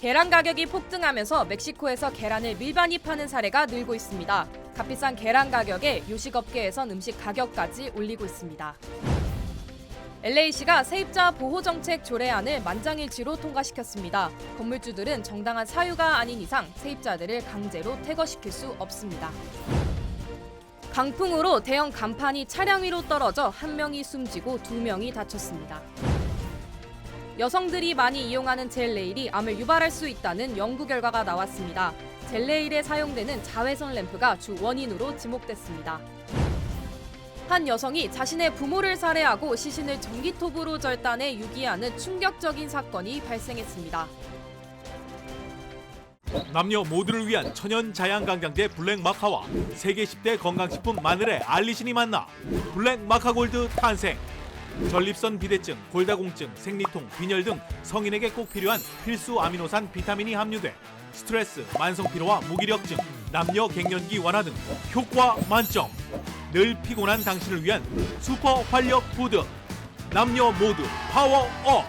계란 가격이 폭등하면서 멕시코에서 계란을 밀반입 파는 사례가 늘고 있습니다. 값비싼 계란 가격에 요식업계에선 음식 가격까지 올리고 있습니다. LA시가 세입자 보호 정책 조례안을 만장일치로 통과시켰습니다. 건물주들은 정당한 사유가 아닌 이상 세입자들을 강제로 퇴거시킬 수 없습니다. 강풍으로 대형 간판이 차량 위로 떨어져 1명이 숨지고 2명이 다쳤습니다. 여성들이 많이 이용하는 젤네일이 암을 유발할 수 있다는 연구 결과가 나왔습니다. 젤네일에 사용되는 자외선 램프가 주 원인으로 지목됐습니다. 한 여성이 자신의 부모를 살해하고 시신을 전기톱으로 절단해 유기하는 충격적인 사건이 발생했습니다. 남녀 모두를 위한 천연 자양강장제 블랙마카와 세계 10대 건강식품 마늘의 알리신이 만나 블랙마카골드 탄생. 전립선 비대증, 골다공증, 생리통, 빈혈 등 성인에게 꼭 필요한 필수 아미노산 비타민이 함유돼 스트레스, 만성피로와 무기력증, 남녀 갱년기 완화 등 효과 만점. 늘 피곤한 당신을 위한 슈퍼 활력 푸드. 남녀 모두 파워업.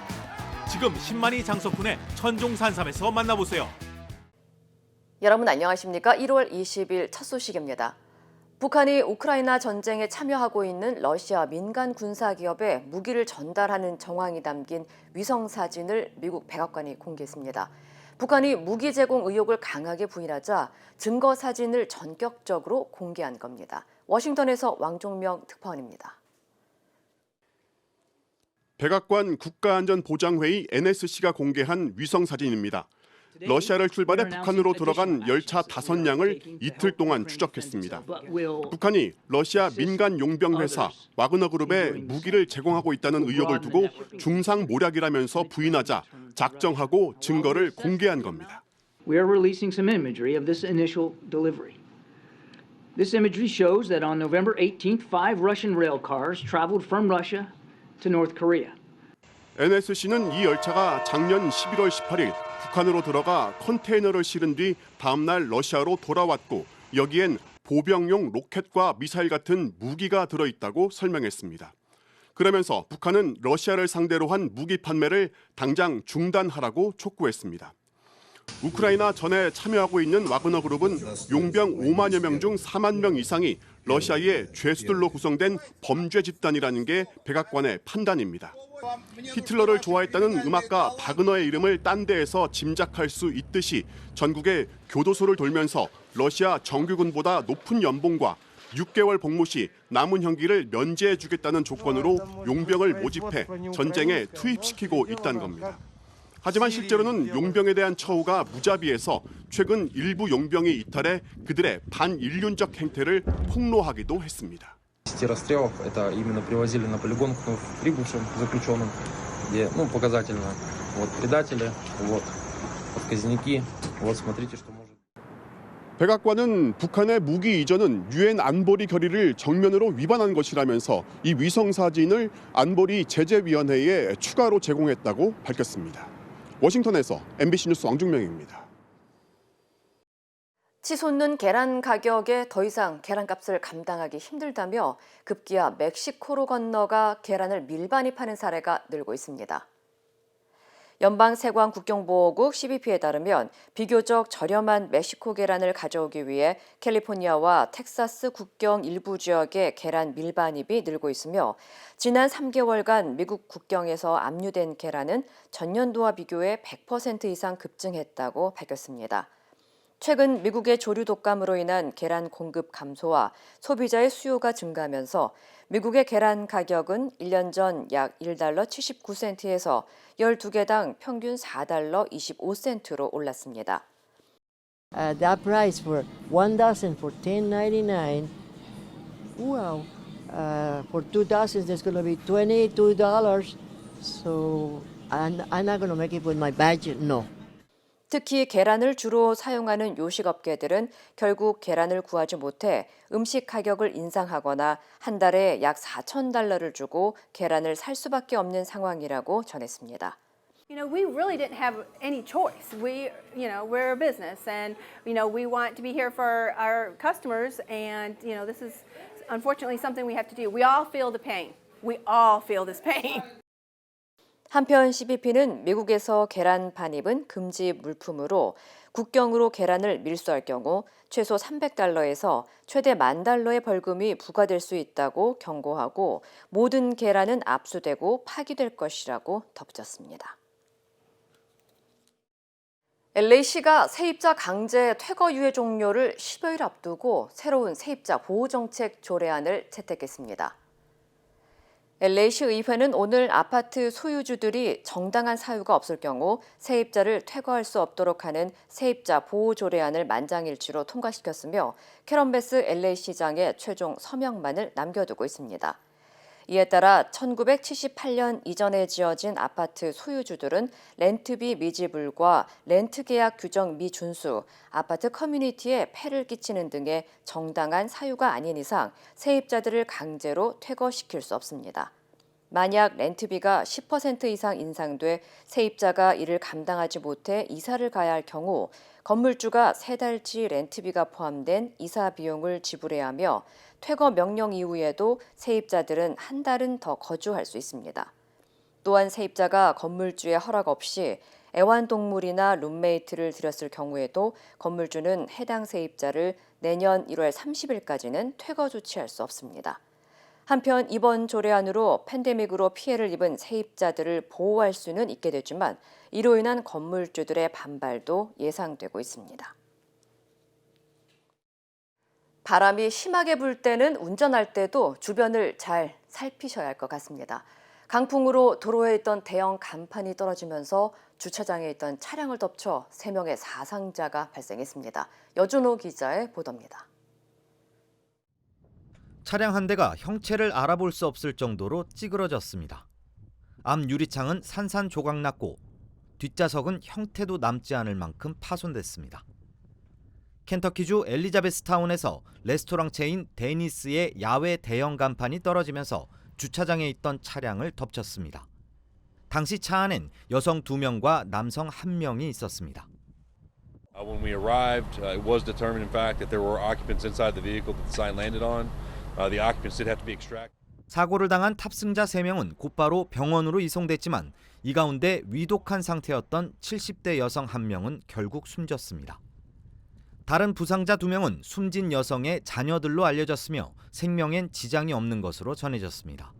지금 10만이 장석훈의 천종산삼에서 만나보세요. 여러분 안녕하십니까? 1월 20일 첫 소식입니다. 북한이 우크라이나 전쟁에 참여하고 있는 러시아 민간 군사 기업에 무기를 전달하는 정황이 담긴 위성 사진을 미국 백악관이 공개했습니다. 북한이 무기 제공 의혹을 강하게 부인하자 증거 사진을 전격적으로 공개한 겁니다. 워싱턴에서 왕종명 특파원입니다. 백악관 국가안전보장회의 NSC가 공개한 위성 사진입니다. 러시아를 출발해 북한으로 돌아간 열차 5량을 이틀 동안 추적했습니다. 북한이 러시아 민간 용병 회사 와그너그룹에 무기를 제공하고 있다는 의혹을 두고 중상모략이라면서 부인하자 작정하고 증거를 공개한 겁니다. We are releasing some imagery of this initial delivery. This imagery shows that on November 18th, 5 Russian rail cars traveled from Russia to North Korea. NSC는 이 열차가 작년 11월 18일 북한으로 들어가 컨테이너를 실은 뒤 다음 날 러시아로 돌아왔고 여기엔 보병용 로켓과 미사일 같은 무기가 들어있다고 설명했습니다. 그러면서 북한은 러시아를 상대로 한 무기 판매를 당장 중단하라고 촉구했습니다. 우크라이나 전에 참여하고 있는 와그너 그룹은 용병 5만여 명 중 4만 명 이상이 러시아의 죄수들로 구성된 범죄 집단이라는 게 백악관의 판단입니다. 히틀러를 좋아했다는 음악가 바그너의 이름을 딴 데에서 짐작할 수 있듯이 전국의 교도소를 돌면서 러시아 정규군보다 높은 연봉과 6개월 복무 시 남은 형기를 면제해 주겠다는 조건으로 용병을 모집해 전쟁에 투입시키고 있다는 겁니다. 하지만 실제로는 용병에 대한 처우가 무자비해서 최근 일부 용병이 이탈해 그들의 반인륜적 행태를 폭로하기도 했습니다. расстрелов это именно привозили на полигон к прибывшим заключенным, где, показательно, предатели, отказники, смотрите, что может. 백악관은 북한의 무기 이전은 유엔 안보리 결의를 정면으로 위반한 것이라면서 이 위성 사진을 안보리 제재위원회에 추가로 제공했다고 밝혔습니다. 워싱턴에서 MBC 뉴스 왕중명입니다. 치솟는 계란 가격에 더 이상 계란값을 감당하기 힘들다며 급기야 멕시코로 건너가 계란을 밀반입하는 사례가 늘고 있습니다. 연방세관 국경보호국 CBP에 따르면 비교적 저렴한 멕시코 계란을 가져오기 위해 캘리포니아와 텍사스 국경 일부 지역의 계란 밀반입이 늘고 있으며 지난 3개월간 미국 국경에서 압류된 계란은 전년도와 비교해 100% 이상 급증했다고 밝혔습니다. 최근 미국의 조류 독감으로 인한 계란 공급 감소와 소비자의 수요가 증가하면서 미국의 계란 가격은 1년 전 약 1달러 79센트에서 12개당 평균 4달러 25센트로 올랐습니다. That price for 1 dozen for $10.99. Well, for 2 dozens that's going to be $22. So I'm not going to make it with my budget. No. 특히 계란을 주로 사용하는 요식업계들은 결국 계란을 구하지 못해 음식 가격을 인상하거나 한 달에 약 4,000달러를 주고 계란을 살 수밖에 없는 상황이라고 전했습니다. We really didn't have any choice. We're a business and, we want to be here for our customers and, this is unfortunately something we have to do. We all feel the pain. We all feel this pain. 한편 CBP는 미국에서 계란 반입은 금지 물품으로 국경으로 계란을 밀수할 경우 최소 $300에서 최대 $10,000의 벌금이 부과될 수 있다고 경고하고 모든 계란은 압수되고 파기될 것이라고 덧붙였습니다. LA시가 세입자 강제 퇴거 유예 종료를 10여일 앞두고 새로운 세입자 보호 정책 조례안을 채택했습니다. LA시 의회는 오늘 아파트 소유주들이 정당한 사유가 없을 경우 세입자를 퇴거할 수 없도록 하는 세입자 보호 조례안을 만장일치로 통과시켰으며 캐런 베스 LA시장의 최종 서명만을 남겨두고 있습니다. 이에 따라 1978년 이전에 지어진 아파트 소유주들은 렌트비 미지불과 렌트 계약 규정 미준수, 아파트 커뮤니티에 폐를 끼치는 등의 정당한 사유가 아닌 이상 세입자들을 강제로 퇴거시킬 수 없습니다. 만약 렌트비가 10% 이상 인상돼 세입자가 이를 감당하지 못해 이사를 가야 할 경우 건물주가 3달치 렌트비가 포함된 이사 비용을 지불해야 하며 퇴거 명령 이후에도 세입자들은 한 달은 더 거주할 수 있습니다. 또한 세입자가 건물주의 허락 없이 애완동물이나 룸메이트를 들였을 경우에도 건물주는 해당 세입자를 내년 1월 30일까지는 퇴거 조치할 수 없습니다. 한편 이번 조례안으로 팬데믹으로 피해를 입은 세입자들을 보호할 수는 있게 됐지만 이로 인한 건물주들의 반발도 예상되고 있습니다. 바람이 심하게 불 때는 운전할 때도 주변을 잘 살피셔야 할 것 같습니다. 강풍으로 도로에 있던 대형 간판이 떨어지면서 주차장에 있던 차량을 덮쳐 3명의 사상자가 발생했습니다. 여준호 기자의 보도입니다. 차량 한 대가 형체를 알아볼 수 없을 정도로 찌그러졌습니다. 앞 유리창은 산산조각 났고 뒷좌석은 형태도 남지 않을 만큼 파손됐습니다. 켄터키주 엘리자베스타운에서 레스토랑 체인 데니스의 야외 대형 간판이 떨어지면서 주차장에 있던 차량을 덮쳤습니다. 당시 차 안엔 여성 2명과 남성 1명이 있었습니다. When we arrived, it was determined, in fact, that there were occupants inside the vehicle that the sign landed on. The occupants did have to be extracted. 사고를 당한 탑승자 3명은 곧바로 병원으로 이송됐지만 이 가운데 위독한 상태였던 70대 여성 1명은 결국 숨졌습니다. 다른 부상자 2명은 숨진 여성의 자녀들로 알려졌으며 생명엔 지장이 없는 것으로 전해졌습니다.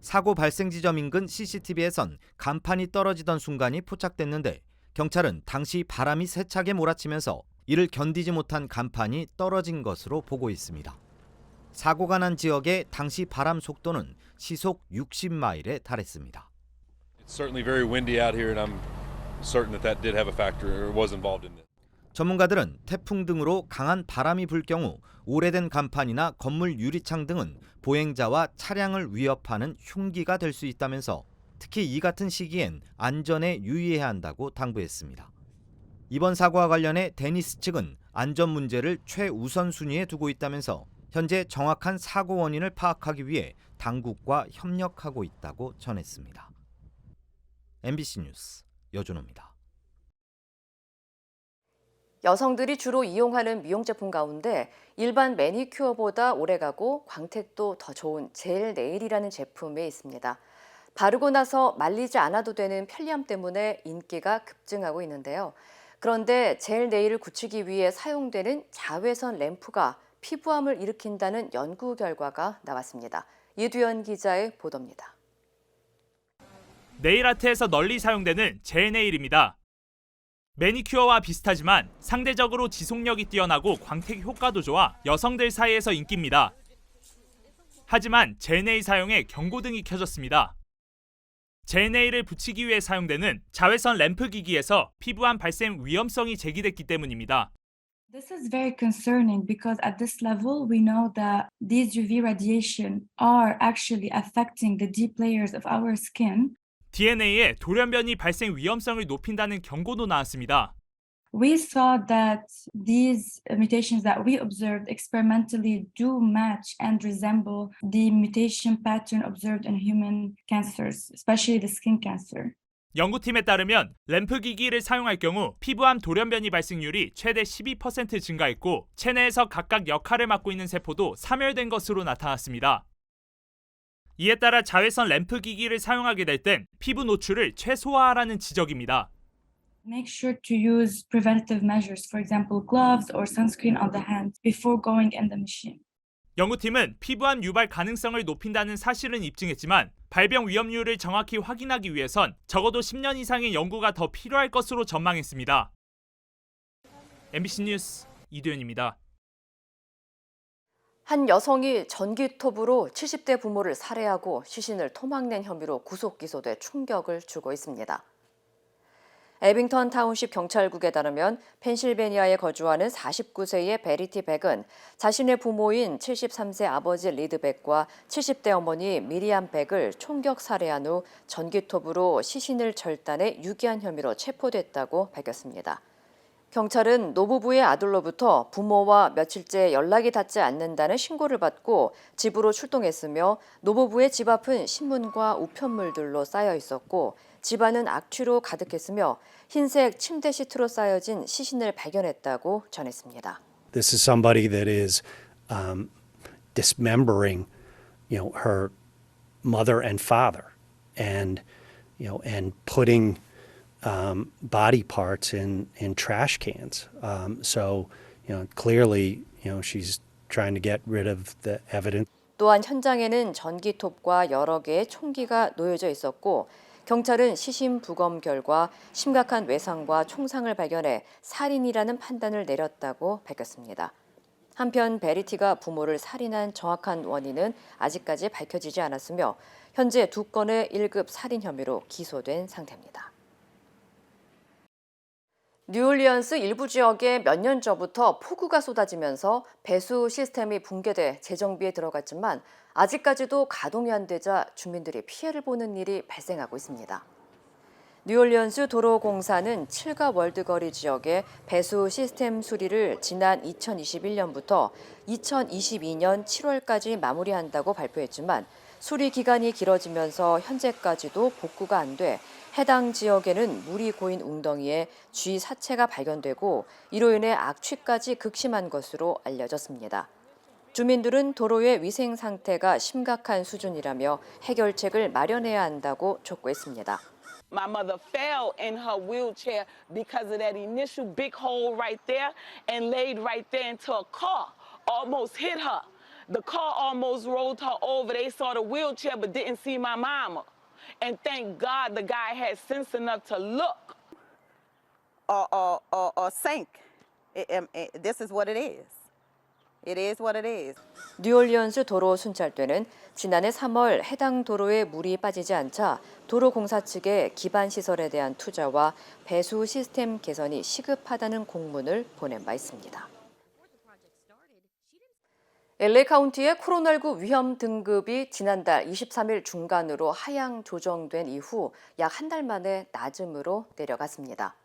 사고 발생 지점 인근 CCTV에선 간판이 떨어지던 순간이 포착됐는데 경찰은 당시 바람이 세차게 몰아치면서 이를 견디지 못한 간판이 떨어진 것으로 보고 있습니다. 사고가 난 지역의 당시 바람 속도는 시속 60마일에 달했습니다. It's certainly very windy out here, and I'm certain that did have a factor or was involved in it. 전문가들은 태풍 등으로 강한 바람이 불 경우 오래된 간판이나 건물 유리창 등은 보행자와 차량을 위협하는 흉기가 될 수 있다면서 특히 이 같은 시기엔 안전에 유의해야 한다고 당부했습니다. 이번 사고와 관련해 데니스 측은 안전 문제를 최우선 순위에 두고 있다면서 현재 정확한 사고 원인을 파악하기 위해 당국과 협력하고 있다고 전했습니다. MBC 뉴스 여준호입니다. 여성들이 주로 이용하는 미용 제품 가운데 일반 매니큐어보다 오래가고 광택도 더 좋은 젤 네일이라는 제품이 있습니다. 바르고 나서 말리지 않아도 되는 편리함 때문에 인기가 급증하고 있는데요. 그런데 젤 네일을 굳히기 위해 사용되는 자외선 램프가 피부암을 일으킨다는 연구 결과가 나왔습니다. 이두현 기자의 보도입니다. 네일 아트에서 널리 사용되는 젤 네일입니다. 매니큐어와 비슷하지만 상대적으로 지속력이 뛰어나고 광택 효과도 좋아 여성들 사이에서 인기입니다. 하지만 젤 네일 사용에 경고등이 켜졌습니다. 젤 네일을 붙이기 위해 사용되는 자외선 램프 기기에서 피부암 발생 위험성이 제기됐기 때문입니다. This is very concerning because at this level we know that these UV radiation are actually affecting the deep layers of our skin. DNA에 돌연변이 발생 위험성을 높인다는 경고도 나왔습니다. We saw that these mutations that we observed experimentally do match and resemble the mutation pattern observed in human cancers, especially the skin cancer. 연구팀에 따르면 램프 기기를 사용할 경우 피부암 돌연변이 발생률이 최대 12% 증가했고 체내에서 각각 역할을 맡고 있는 세포도 사멸된 것으로 나타났습니다. 이에 따라 자외선 램프 기기를 사용하게 될 땐 피부 노출을 최소화하라는 지적입니다. Make sure to use preventative measures, for example, gloves or sunscreen on the hands before going in the machine. 연구팀은 피부암 유발 가능성을 높인다는 사실은 입증했지만 발병 위험률을 정확히 확인하기 위해선 적어도 10년 이상의 연구가 더 필요할 것으로 전망했습니다. MBC 뉴스 이두현입니다. 한 여성이 전기톱으로 70대 부모를 살해하고 시신을 토막낸 혐의로 구속 기소돼 충격을 주고 있습니다. 에빙턴 타운십 경찰국에 따르면 펜실베니아에 거주하는 49세의 베리티 백은 자신의 부모인 73세 아버지 리드 백과 70대 어머니 미리암 백을 총격 살해한 후 전기톱으로 시신을 절단해 유기한 혐의로 체포됐다고 밝혔습니다. 경찰은 노부부의 아들로부터 부모와 며칠째 연락이 닿지 않는다는 신고를 받고 집으로 출동했으며 노부부의 집 앞은 신문과 우편물들로 쌓여 있었고 집안은 악취로 가득했으며 흰색 침대 시트로 쌓여진 시신을 발견했다고 전했습니다. This is somebody that is dismembering, her mother and father, and putting body parts in trash cans. So, clearly, she's trying to get rid of the evidence. 또한 현장에는 전기톱과 여러 개의 총기가 놓여져 있었고 경찰은 시신 부검 결과 심각한 외상과 총상을 발견해 살인이라는 판단을 내렸다고 밝혔습니다. 한편 베리티가 부모를 살인한 정확한 원인은 아직까지 밝혀지지 않았으며 현재 2건의 1급 살인 혐의로 기소된 상태입니다. 뉴올리언스 일부 지역에 몇 년 전부터 폭우가 쏟아지면서 배수 시스템이 붕괴돼 재정비에 들어갔지만 아직까지도 가동이 안 되자 주민들이 피해를 보는 일이 발생하고 있습니다. 뉴올리언스 도로공사는 7가 월드거리 지역의 배수 시스템 수리를 지난 2021년부터 2022년 7월까지 마무리한다고 발표했지만 수리 기간이 길어지면서 현재까지도 복구가 안 돼 해당 지역에는 물이 고인 웅덩이에 쥐 사체가 발견되고 이로 인해 악취까지 극심한 것으로 알려졌습니다. 주민들은 도로의 위생 상태가 심각한 수준이라며 해결책을 마련해야 한다고 촉구했습니다. My mother fell in her wheelchair because of that initial big hole right there and laid right there until a car almost hit her. The car almost rolled her over. They saw the wheelchair but didn't see my mama. And thank God the guy had sense enough to look. Or sink. This is what it is. It is what it is. 뉴올리언스 도로 순찰대는 지난해 3월 해당 도로에 물이 빠지지 않자 도로공사 측에 기반 시설에 대한 투자와 배수 시스템 개선이 시급하다는 공문을 보낸 바 있습니다. LA 카운티의 코로나19 위험 등급이 지난달 23일 중간으로 하향 조정된 이후 약 한 달 만에 낮음으로 내려갔습니다.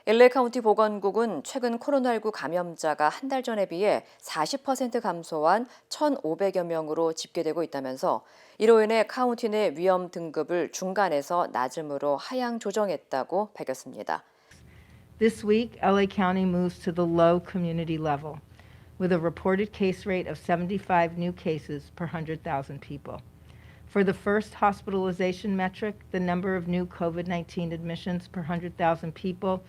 LA 카운티 보건국은 최근 코로나19 감염자가 한 달 전에 비해 40% 감소한 1,500여 명으로 집계되고 있다면서 이로 인해 카운티 내 위험 등급을 중간에서 낮음으로 하향 조정했다고 밝혔습니다. This week, LA County moves to the low community level, with a reported case rate of 75 new cases per 100,000 people. For the first hospitalization metric, the number of new COVID-19 admissions per 100,000 people,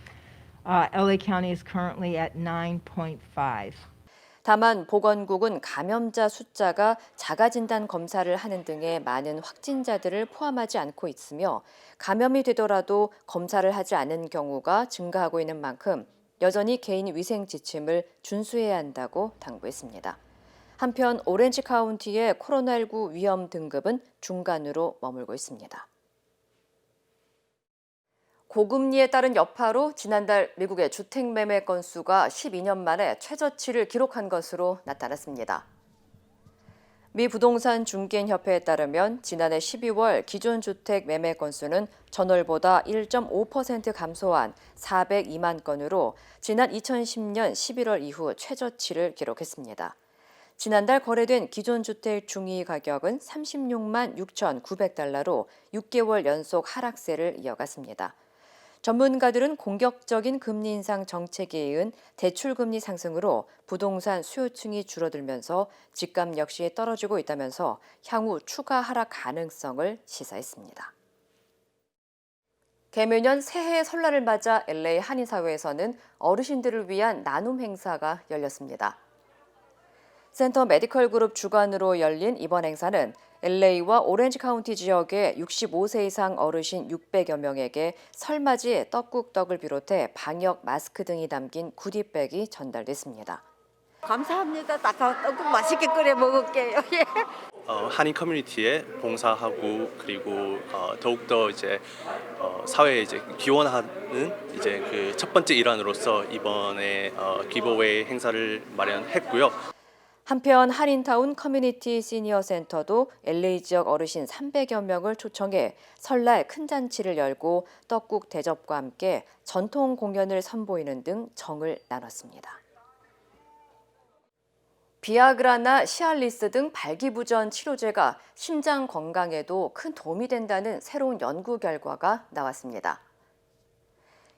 LA County is currently at 9.5. 다만 보건국은 감염자 숫자가 자가진단 검사를 하는 등의 많은 확진자들을 포함하지 않고 있으며 감염이 되더라도 검사를 하지 않은 경우가 증가하고 있는 만큼 여전히 개인 위생 지침을 준수해야 한다고 당부했습니다. 한편 오렌지 카운티의 코로나19 위험 등급은 중간으로 머물고 있습니다. 고금리에 따른 여파로 지난달 미국의 주택 매매 건수가 12년 만에 최저치를 기록한 것으로 나타났습니다. 미 부동산 중개인협회에 따르면 지난해 12월 기존 주택 매매 건수는 전월보다 1.5% 감소한 402만 건으로 지난 2010년 11월 이후 최저치를 기록했습니다. 지난달 거래된 기존 주택 중위 가격은 36만 6,900달러로 6개월 연속 하락세를 이어갔습니다. 전문가들은 공격적인 금리 인상 정책에 이은 대출 금리 상승으로 부동산 수요층이 줄어들면서 집값 역시 떨어지고 있다면서 향후 추가 하락 가능성을 시사했습니다. 개묘년 새해 설날을 맞아 LA 한인사회에서는 어르신들을 위한 나눔 행사가 열렸습니다. 센터 메디컬 그룹 주관으로 열린 이번 행사는 LA와 오렌지 카운티 지역의 65세 이상 어르신 600여 명에게 설맞이 떡국떡을 비롯해 방역 마스크 등이 담긴 구디백이 전달됐습니다. 감사합니다. 떡국 맛있게 끓여 먹을게요. 한인 커뮤니티에 봉사하고 그리고 더욱더 이제 사회에 이제 기원하는 이제 그 첫 번째 일환으로서 이번에 기브어웨이 행사를 마련했고요. 한편 한인타운 커뮤니티 시니어 센터도 LA 지역 어르신 300여 명을 초청해 설날 큰 잔치를 열고 떡국 대접과 함께 전통 공연을 선보이는 등 정을 나눴습니다. 비아그라나 시알리스 등 발기부전 치료제가 심장 건강에도 큰 도움이 된다는 새로운 연구 결과가 나왔습니다.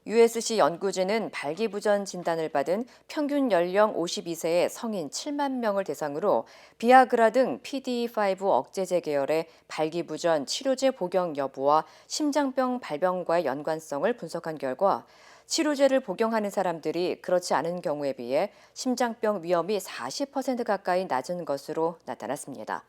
USC 연구진은 발기부전 진단을 받은 평균 연령 52세의 성인 7만 명을 대상으로 비아그라 등 PDE5 억제제 계열의 발기부전 치료제 복용 여부와 심장병 발병과의 연관성을 분석한 결과 치료제를 복용하는 사람들이 그렇지 않은 경우에 비해 심장병 위험이 40% 가까이 낮은 것으로 나타났습니다.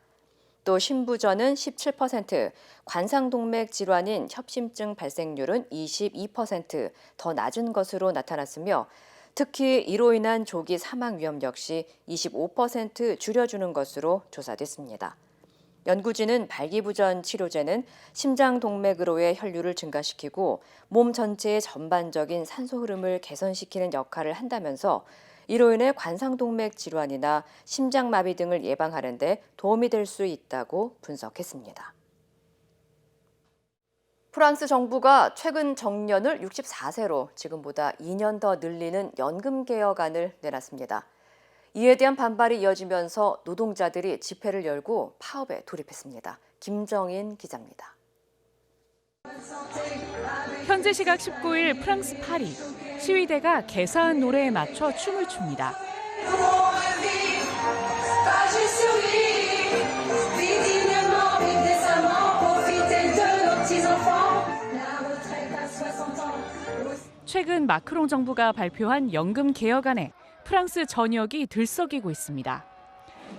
또 심부전은 17%, 관상동맥 질환인 협심증 발생률은 22% 더 낮은 것으로 나타났으며 특히 이로 인한 조기 사망 위험 역시 25% 줄여주는 것으로 조사됐습니다. 연구진은 발기부전 치료제는 심장동맥으로의 혈류를 증가시키고 몸 전체의 전반적인 산소 흐름을 개선시키는 역할을 한다면서 이로 인해 관상동맥 질환이나 심장마비 등을 예방하는 데 도움이 될 수 있다고 분석했습니다. 프랑스 정부가 최근 정년을 64세로 지금보다 2년 더 늘리는 연금 개혁안을 내놨습니다. 이에 대한 반발이 이어지면서 노동자들이 집회를 열고 파업에 돌입했습니다. 김정인 기자입니다. 현재 시각 19일 프랑스 파리. 시위대가 개사한 노래에 맞춰 춤을 춥니다. 최근 마크롱 정부가 발표한 연금 개혁안에 프랑스 전역이 들썩이고 있습니다.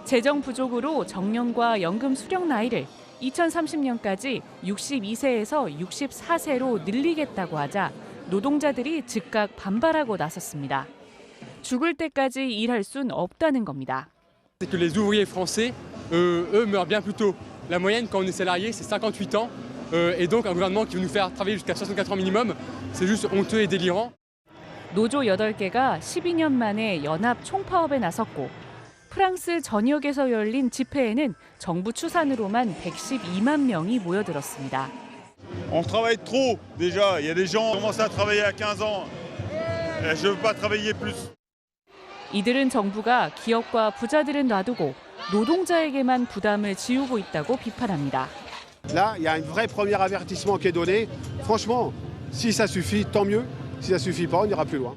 재정 부족으로 정년과 연금 수령 나이를 2030년까지 62세에서 64세로 늘리겠다고 하자 노동자들이 즉각 반발하고 나섰습니다. 죽을 때까지 일할 순 없다는 겁니다. C'est que les ouvriers français, eux meurent bien plus tôt. La moyenne quand on est salarié, c'est 58 ans. Et donc un gouvernement qui veut nous faire travailler jusqu'à 64 ans minimum, c'est juste honteux et délirant. 노조 8개가 12년 만에 연합 총파업에 나섰고 프랑스 전역에서 열린 집회에는 정부 추산으로만 112만 명이 모여들었습니다. On travaille trop déjà. Il y a des gens qui commencent à travailler à 15 ans. Je veux pas travailler plus. 이들은 정부가 기업과 부자들은 놔두고 노동자에게만 부담을 지우고 있다고 비판합니다. Là, il y a un vrai premier avertissement qui est donné. Franchement, si ça suffit, tant mieux. Si ça suffit pas, on ira plus loin.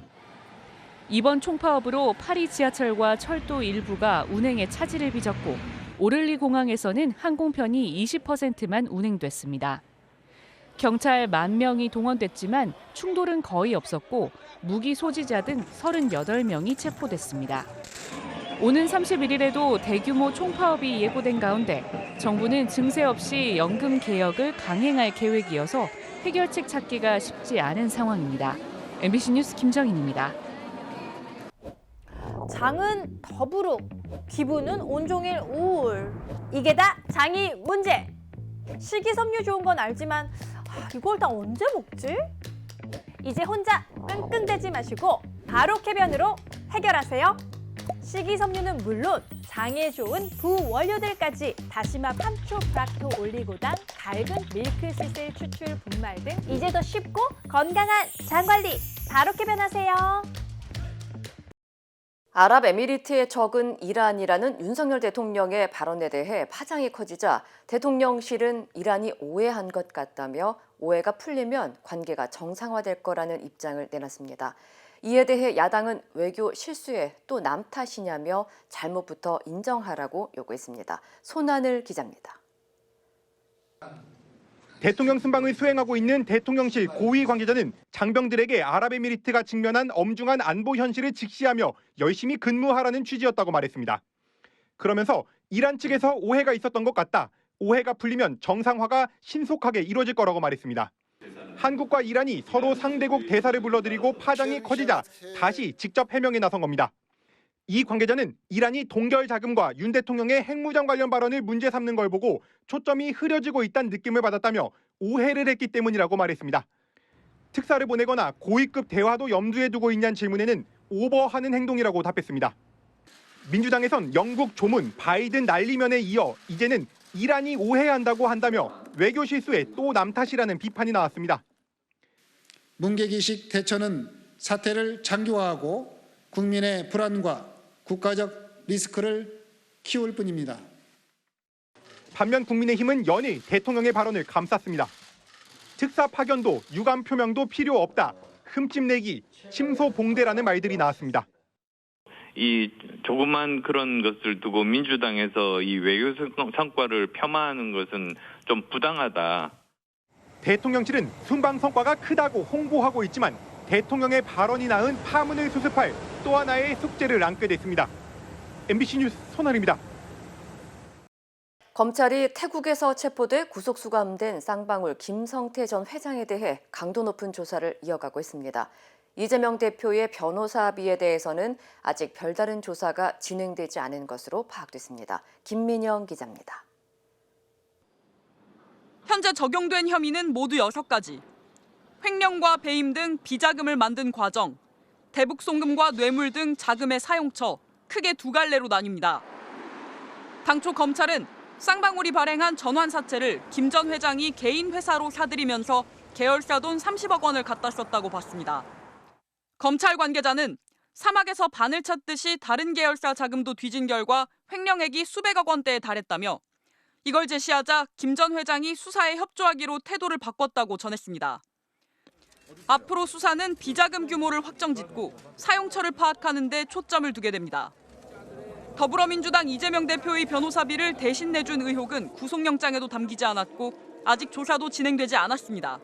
이번 총파업으로 파리 지하철과 철도 일부가 운행에 차질을 빚었고 오를리 공항에서는 항공편이 20%만 운행됐습니다. 경찰 10,000명이 동원됐지만 충돌은 거의 없었고 무기 소지자 등 38명이 체포됐습니다. 오는 31일에도 대규모 총파업이 예고된 가운데 정부는 증세 없이 연금 개혁을 강행할 계획이어서 해결책 찾기가 쉽지 않은 상황입니다. MBC 뉴스 김정인입니다. 장은 더부룩, 기분은 온종일 우울. 이게 다 장이 문제. 식이섬유 좋은 건 알지만 이걸 다 언제 먹지? 이제 혼자 끙끙대지 마시고 바로 캐변으로 해결하세요. 식이섬유는 물론 장에 좋은 부원료들까지 다시마, 판초, 프락토, 올리고당, 갈근, 밀크시슬, 추출, 분말 등 이제 더 쉽고 건강한 장 관리 바로 캐변하세요. 아랍에미리트의 적은 이란이라는 윤석열 대통령의 발언에 대해 파장이 커지자 대통령실은 이란이 오해한 것 같다며 오해가 풀리면 관계가 정상화될 거라는 입장을 내놨습니다. 이에 대해 야당은 외교 실수에 또 남 탓이냐며 잘못부터 인정하라고 요구했습니다. 손하늘 기자입니다. 대통령 순방을 수행하고 있는 대통령실 고위 관계자는 장병들에게 아랍에미리트가 직면한 엄중한 안보 현실을 직시하며 열심히 근무하라는 취지였다고 말했습니다. 그러면서 이란 측에서 오해가 있었던 것 같다. 오해가 풀리면 정상화가 신속하게 이루어질 거라고 말했습니다. 한국과 이란이 서로 상대국 대사를 불러들이고 파장이 커지자 다시 직접 해명에 나선 겁니다. 이 관계자는 이란이 동결 자금과 윤 대통령의 핵무장 관련 발언을 문제 삼는 걸 보고 초점이 흐려지고 있다는 느낌을 받았다며 오해를 했기 때문이라고 말했습니다. 특사를 보내거나 고위급 대화도 염두에 두고 있냐는 질문에는 오버하는 행동이라고 답했습니다. 민주당에선 영국 조문, 바이든 난리면에 이어 이제는 이란이 오해한다고 한다며 외교 실수에 또 남 탓이라는 비판이 나왔습니다. 문개기식 대처는 사태를 장기화하고 국민의 불안과 국가적 리스크를 키울 뿐입니다. 반면 국민의힘은 연일 대통령의 발언을 감쌌습니다. 특사 파견도 유감 표명도 필요 없다. 흠집내기, 침소봉대라는 말들이 나왔습니다. 이 조그만 그런 것을 두고 민주당에서 이 외교 성과를 폄하하는 것은 좀 부당하다. 대통령실은 순방 성과가 크다고 홍보하고 있지만 대통령의 발언이 낳은 파문을 수습할 또 하나의 숙제를 안게 됐습니다. MBC 뉴스 손하늘입니다. 검찰이 태국에서 체포돼 구속 수감된 쌍방울 김성태 전 회장에 대해 강도 높은 조사를 이어가고 있습니다. 이재명 대표의 변호사비에 대해서는 아직 별다른 조사가 진행되지 않은 것으로 파악됐습니다. 김민영 기자입니다. 현재 적용된 혐의는 모두 6가지. 횡령과 배임 등 비자금을 만든 과정, 대북 송금과 뇌물 등 자금의 사용처, 크게 2갈래로 나뉩니다. 당초 검찰은 쌍방울이 발행한 전환사채를 김 전 회장이 개인 회사로 사들이면서 계열사 돈 30억 원을 갖다 썼다고 봤습니다. 검찰 관계자는 사막에서 바늘 찾듯이 다른 계열사 자금도 뒤진 결과 횡령액이 수백억 원대에 달했다며 이걸 제시하자 김 전 회장이 수사에 협조하기로 태도를 바꿨다고 전했습니다. 앞으로 수사는 비자금 규모를 확정짓고 사용처를 파악하는 데 초점을 두게 됩니다. 더불어민주당 이재명 대표의 변호사비를 대신 내준 의혹은 구속영장에도 담기지 않았고 아직 조사도 진행되지 않았습니다.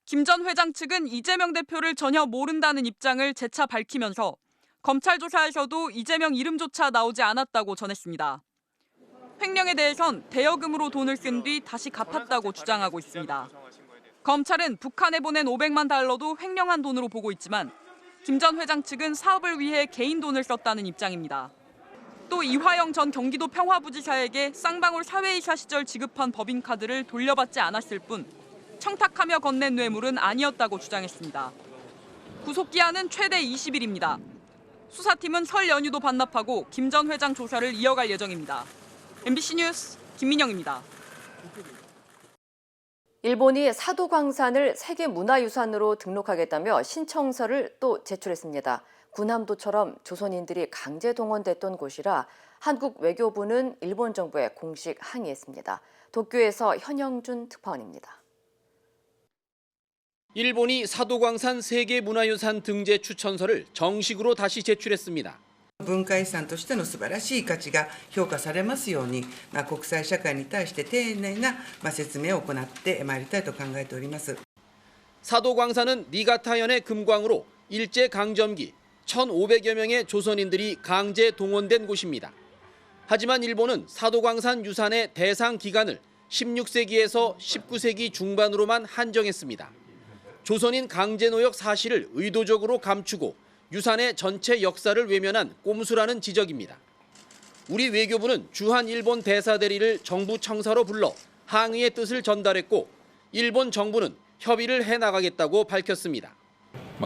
김 전 회장 측은 이재명 대표를 전혀 모른다는 입장을 재차 밝히면서 검찰 조사에서도 이재명 이름조차 나오지 않았다고 전했습니다. 횡령에 대해선 대여금으로 돈을 쓴 뒤 다시 갚았다고 주장하고 있습니다. 검찰은 북한에 보낸 500만 달러도 횡령한 돈으로 보고 있지만 김 전 회장 측은 사업을 위해 개인 돈을 썼다는 입장입니다. 또 이화영 전 경기도 평화부지사에게 쌍방울 사회이사 시절 지급한 법인카드를 돌려받지 않았을 뿐 청탁하며 건넨 뇌물은 아니었다고 주장했습니다. 구속기한은 최대 20일입니다. 수사팀은 설 연휴도 반납하고 김 전 회장 조사를 이어갈 예정입니다. MBC 뉴스 김민영입니다. 일본이 사도광산을 세계문화유산으로 등록하겠다며 신청서를 또 제출했습니다. 군함도처럼 조선인들이 강제 동원됐던 곳이라 한국 외교부는 일본 정부에 공식 항의했습니다. 도쿄에서 현영준 특파원입니다. 일본이 사도광산 세계문화유산 등재 추천서를 정식으로 다시 제출했습니다. 文化遺産としての素晴らしい価値が評価されますように、国際社会に対して丁寧な説明を行ってまいりたいと考えております。 사도광산은 니가타현의 금광으로 일제 강점기 1,500여 명의 조선인들이 강제 동원된 곳입니다. 하지만 일본은 사도광산 유산의 대상 기간을 16세기에서 19세기 중반으로만 한정했습니다. 조선인 강제노역 사실을 의도적으로 감추고 유산의 전체 역사를 외면한 꼼수라는 지적입니다. 우리 외교부는 주한 일본 대사대리를 정부 청사로 불러 항의의 뜻을 전달했고 일본 정부는 협의를 해나가겠다고 밝혔습니다.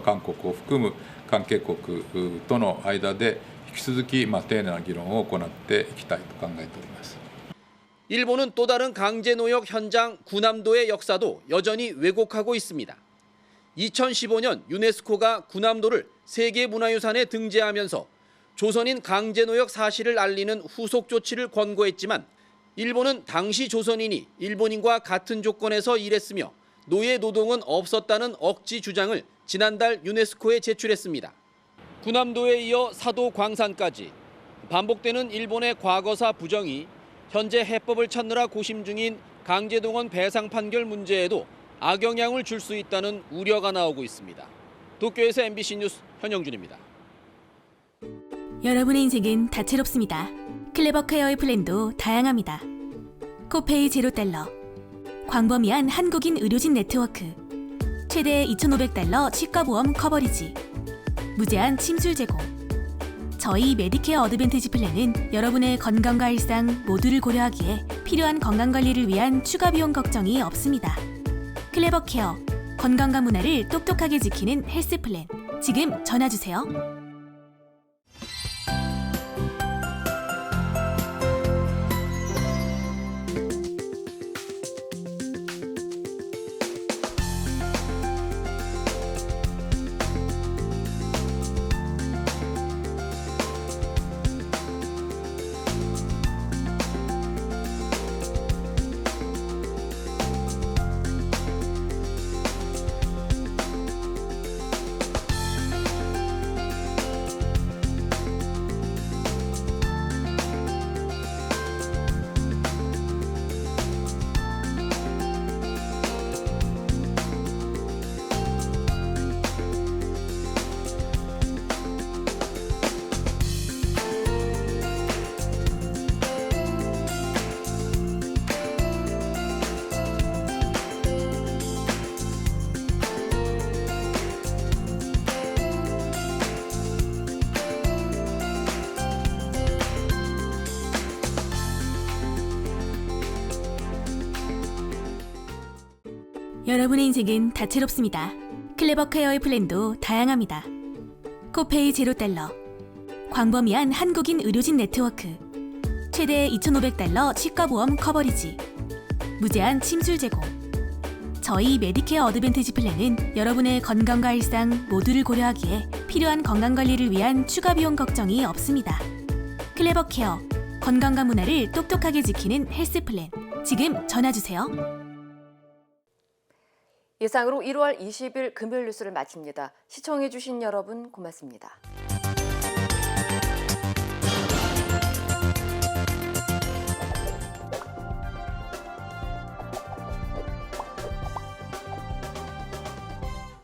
韓国を含む関係国との間で引き続き丁寧な議論を行っていきたいと考えております。 일본은 또 다른 강제노역 현장 군함도의 역사도 여전히 왜곡하고 있습니다. 2015년 유네스코가 군함도를 세계문화유산에 등재하면서 조선인 강제 노역 사실을 알리는 후속 조치를 권고했지만 일본은 당시 조선인이 일본인과 같은 조건에서 일했으며 노예 노동은 없었다는 억지 주장을 지난달 유네스코에 제출했습니다. 군함도에 이어 사도 광산까지 반복되는 일본의 과거사 부정이 현재 해법을 찾느라 고심 중인 강제동원 배상 판결 문제에도 악영향을 줄 수 있다는 우려가 나오고 있습니다. 도쿄에서 MBC 뉴스 현영준입니다. 여러분의 인생은 다채롭습니다. 클레버 케어의 플랜도 다양합니다. 코페이 $0, 광범위한 한국인 의료진 네트워크, 최대 $2,500 치과보험 커버리지, 무제한 침술 제공. 저희 메디케어 어드밴티지 플랜은 여러분의 건강과 일상 모두를 고려하기에 필요한 건강관리를 위한 추가 비용 걱정이 없습니다. 클레버 케어, 건강과 문화를 똑똑하게 지키는 헬스 플랜. 지금 전화주세요. 여러분의 인생은 다채롭습니다. 클레버 케어의 플랜도 다양합니다. 코페이 $0, 광범위한 한국인 의료진 네트워크, 최대 $2,500 치과보험 커버리지, 무제한 침술 제공. 저희 메디케어 어드밴티지 플랜은 여러분의 건강과 일상 모두를 고려하기에 필요한 건강관리를 위한 추가 비용 걱정이 없습니다. 클레버 케어, 건강과 문화를 똑똑하게 지키는 헬스 플랜. 지금 전화주세요. 이상으로 1월 20일 금요일 뉴스를 마칩니다. 시청해주신 여러분 고맙습니다.